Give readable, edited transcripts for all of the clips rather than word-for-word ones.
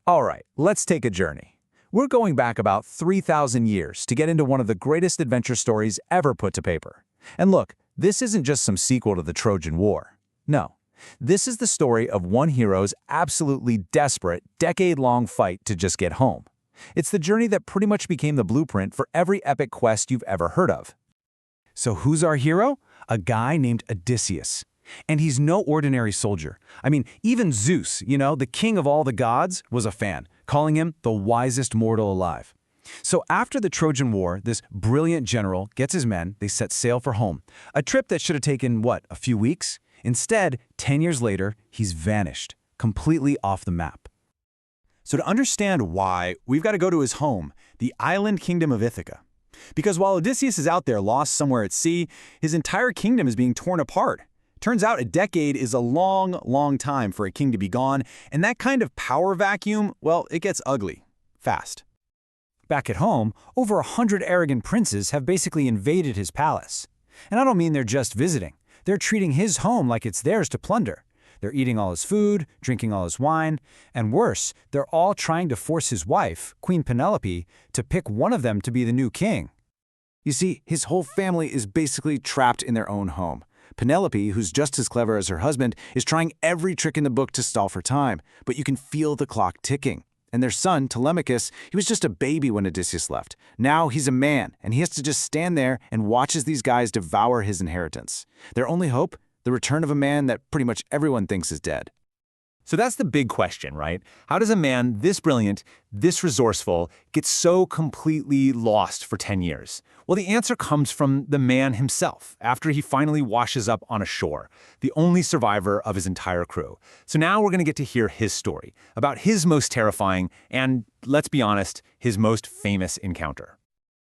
All right, let's take a journey. We're going back about 3,000 years to get into one of the greatest adventure stories ever put to paper. And look, this isn't just some sequel to the Trojan War. No, this is the story of one hero's absolutely desperate, decade-long fight to just get home. It's the journey that pretty much became the blueprint for every epic quest you've ever heard of. So who's our hero? A guy named Odysseus. And he's no ordinary soldier. I mean, even Zeus, the king of all the gods, was a fan, calling him the wisest mortal alive. So after the Trojan War, this brilliant general gets his men, they set sail for home. A trip that should have taken, a few weeks? Instead, 10 years later, he's vanished, completely off the map. So to understand why, we've got to go to his home, the island kingdom of Ithaca. Because while Odysseus is out there lost somewhere at sea, his entire kingdom is being torn apart. Turns out a decade is a long, long time for a king to be gone, and that kind of power vacuum, well, it gets ugly, fast. Back at home, over 100 arrogant princes have basically invaded his palace. And I don't mean they're just visiting. They're treating his home like it's theirs to plunder. They're eating all his food, drinking all his wine, and worse, they're all trying to force his wife, Queen Penelope, to pick one of them to be the new king. You see, his whole family is basically trapped in their own home. Penelope, who's just as clever as her husband, is trying every trick in the book to stall for time, but you can feel the clock ticking. And their son, Telemachus, he was just a baby when Odysseus left. Now he's a man, and he has to just stand there and watch as these guys devour his inheritance. Their only hope? The return of a man that pretty much everyone thinks is dead. So that's the big question, right? How does a man this brilliant, this resourceful, get so completely lost for 10 years? Well, the answer comes from the man himself, after he finally washes up on a shore, the only survivor of his entire crew. So now we're going to get to hear his story, about his most terrifying and, let's be honest, his most famous encounter.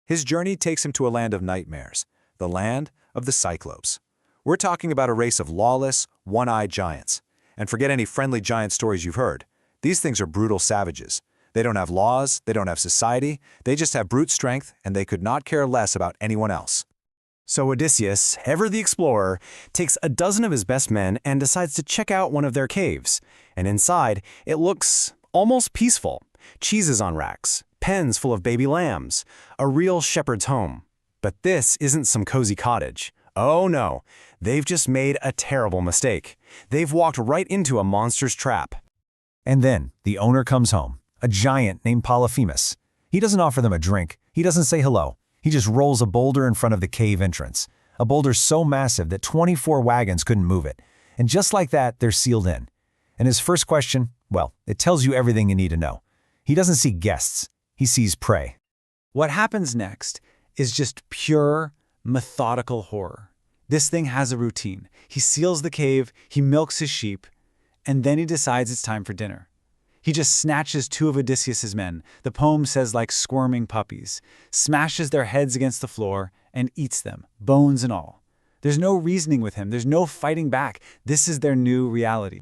His journey takes him to a land of nightmares, the land of the Cyclops. We're talking about a race of lawless, one-eyed giants. And forget any friendly giant stories you've heard. These things are brutal savages. They don't have laws, they don't have society, they just have brute strength, and they could not care less about anyone else. So Odysseus, ever the explorer, takes a dozen of his best men and decides to check out one of their caves. And inside, it looks almost peaceful. Cheeses on racks, pens full of baby lambs, a real shepherd's home. But this isn't some cozy cottage. Oh no, they've just made a terrible mistake. They've walked right into a monster's trap. And then the owner comes home, a giant named Polyphemus. He doesn't offer them a drink. He doesn't say hello. He just rolls a boulder in front of the cave entrance. A boulder so massive that 24 wagons couldn't move it. And just like that, they're sealed in. And his first question, well, it tells you everything you need to know. He doesn't see guests. He sees prey. What happens next is just pure, methodical horror. This thing has a routine. He seals the cave, he milks his sheep, and then he decides it's time for dinner. He just snatches two of Odysseus's men, the poem says like squirming puppies, smashes their heads against the floor, and eats them, bones and all. There's no reasoning with him, there's no fighting back. This is their new reality.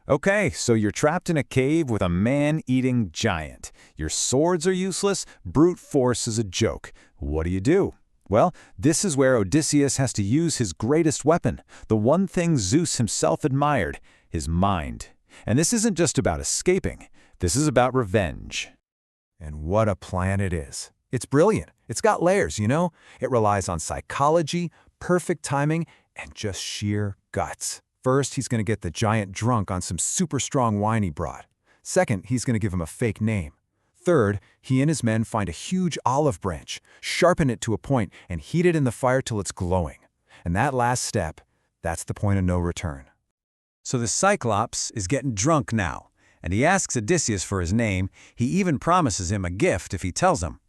Okay, so you're trapped in a cave with a man-eating giant. Your swords are useless, brute force is a joke. What do you do? Well, this is where Odysseus has to use his greatest weapon, the one thing Zeus himself admired, his mind. And this isn't just about escaping, this is about revenge. And what a plan it is. It's brilliant. It's got layers, It relies on psychology, perfect timing, and just sheer guts. First, he's going to get the giant drunk on some super strong wine he brought. Second, he's going to give him a fake name. Third, he and his men find a huge olive branch, sharpen it to a point, and heat it in the fire till it's glowing. And that last step, that's the point of no return. So the Cyclops is getting drunk now, and he asks Odysseus for his name. He even promises him a gift if he tells him.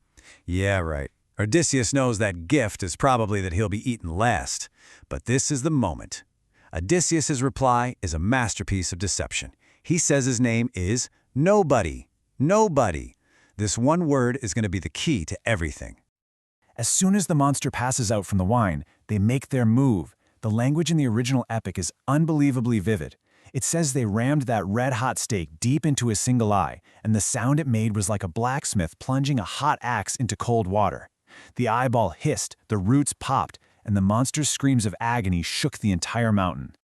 Yeah, right. Odysseus knows that gift is probably that he'll be eaten last. But this is the moment. Odysseus's reply is a masterpiece of deception. He says his name is Nobody. Nobody. This one word is going to be the key to everything. As soon as the monster passes out from the wine, they make their move. The language in the original epic is unbelievably vivid. It says they rammed that red-hot stake deep into his single eye, and the sound it made was like a blacksmith plunging a hot axe into cold water. The eyeball hissed, the roots popped, and the monster's screams of agony shook the entire mountain.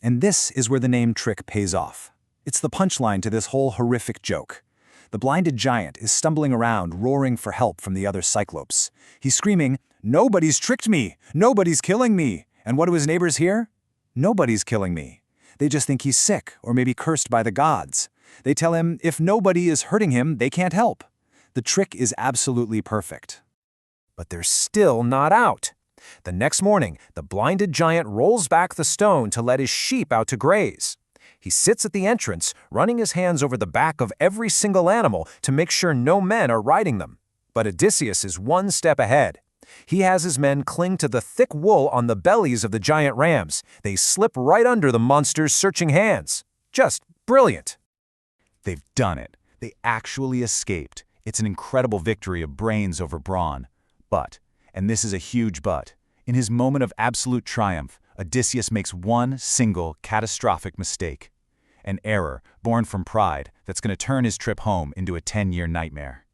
And this is where the name trick pays off. It's the punchline to this whole horrific joke. The blinded giant is stumbling around, roaring for help from the other Cyclops. He's screaming, "Nobody's tricked me! Nobody's killing me!" And what do his neighbors hear? Nobody's killing me. They just think he's sick or maybe cursed by the gods. They tell him if nobody is hurting him, they can't help. The trick is absolutely perfect. But they're still not out. The next morning, the blinded giant rolls back the stone to let his sheep out to graze. He sits at the entrance, running his hands over the back of every single animal to make sure no men are riding them. But Odysseus is one step ahead. He has his men cling to the thick wool on the bellies of the giant rams. They slip right under the monster's searching hands. Just brilliant. They've done it. They actually escaped. It's an incredible victory of brains over brawn. But, and this is a huge but, in his moment of absolute triumph, Odysseus makes one single catastrophic mistake. An error born from pride that's going to turn his trip home into a 10-year nightmare.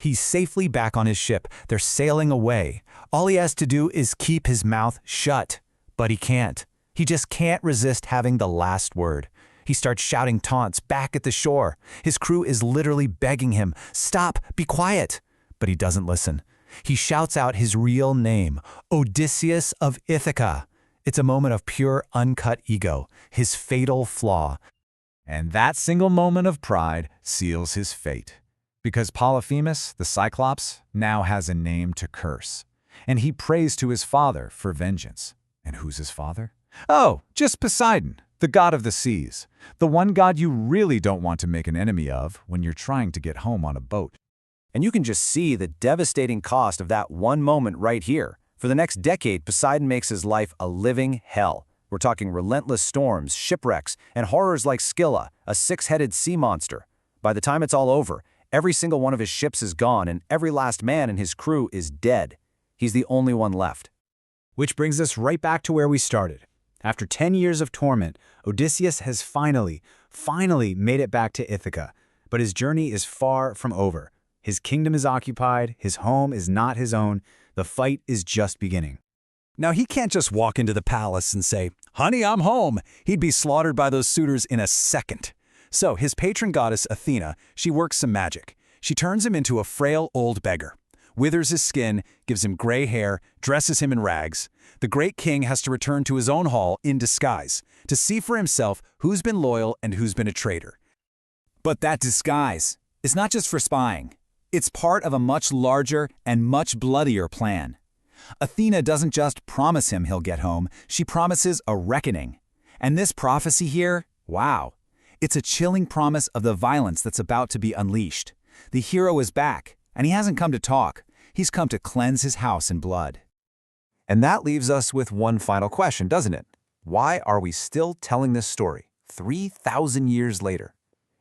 He's safely back on his ship. They're sailing away. All he has to do is keep his mouth shut. But he can't. He just can't resist having the last word. He starts shouting taunts back at the shore. His crew is literally begging him, "Stop, be quiet." But he doesn't listen. He shouts out his real name, Odysseus of Ithaca. It's a moment of pure, uncut ego, his fatal flaw. And that single moment of pride seals his fate. Because Polyphemus, the Cyclops, now has a name to curse. And he prays to his father for vengeance. And who's his father? Oh, just Poseidon, the god of the seas. The one god you really don't want to make an enemy of when you're trying to get home on a boat. And you can just see the devastating cost of that one moment right here. For the next decade, Poseidon makes his life a living hell. We're talking relentless storms, shipwrecks, and horrors like Scylla, a six-headed sea monster. By the time it's all over, every single one of his ships is gone and every last man in his crew is dead. He's the only one left. Which brings us right back to where we started. After 10 years of torment, Odysseus has finally made it back to Ithaca. But his journey is far from over. His kingdom is occupied, his home is not his own, the fight is just beginning. Now, he can't just walk into the palace and say, "Honey, I'm home." He'd be slaughtered by those suitors in a second. So his patron goddess Athena, she works some magic. She turns him into a frail old beggar, withers his skin, gives him gray hair, dresses him in rags. The great king has to return to his own hall in disguise to see for himself who's been loyal and who's been a traitor. But that disguise is not just for spying. It's part of a much larger and much bloodier plan. Athena doesn't just promise him he'll get home, she promises a reckoning. And this prophecy here, wow, it's a chilling promise of the violence that's about to be unleashed. The hero is back, and he hasn't come to talk. He's come to cleanse his house in blood. And that leaves us with one final question, doesn't it? Why are we still telling this story 3,000 years later?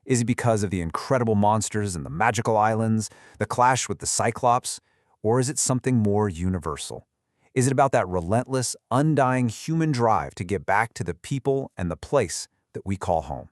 Is it because of the incredible monsters and the magical islands, the clash with the Cyclops, or is it something more universal? Is it about that relentless, undying human drive to get back to the people and the place that we call home?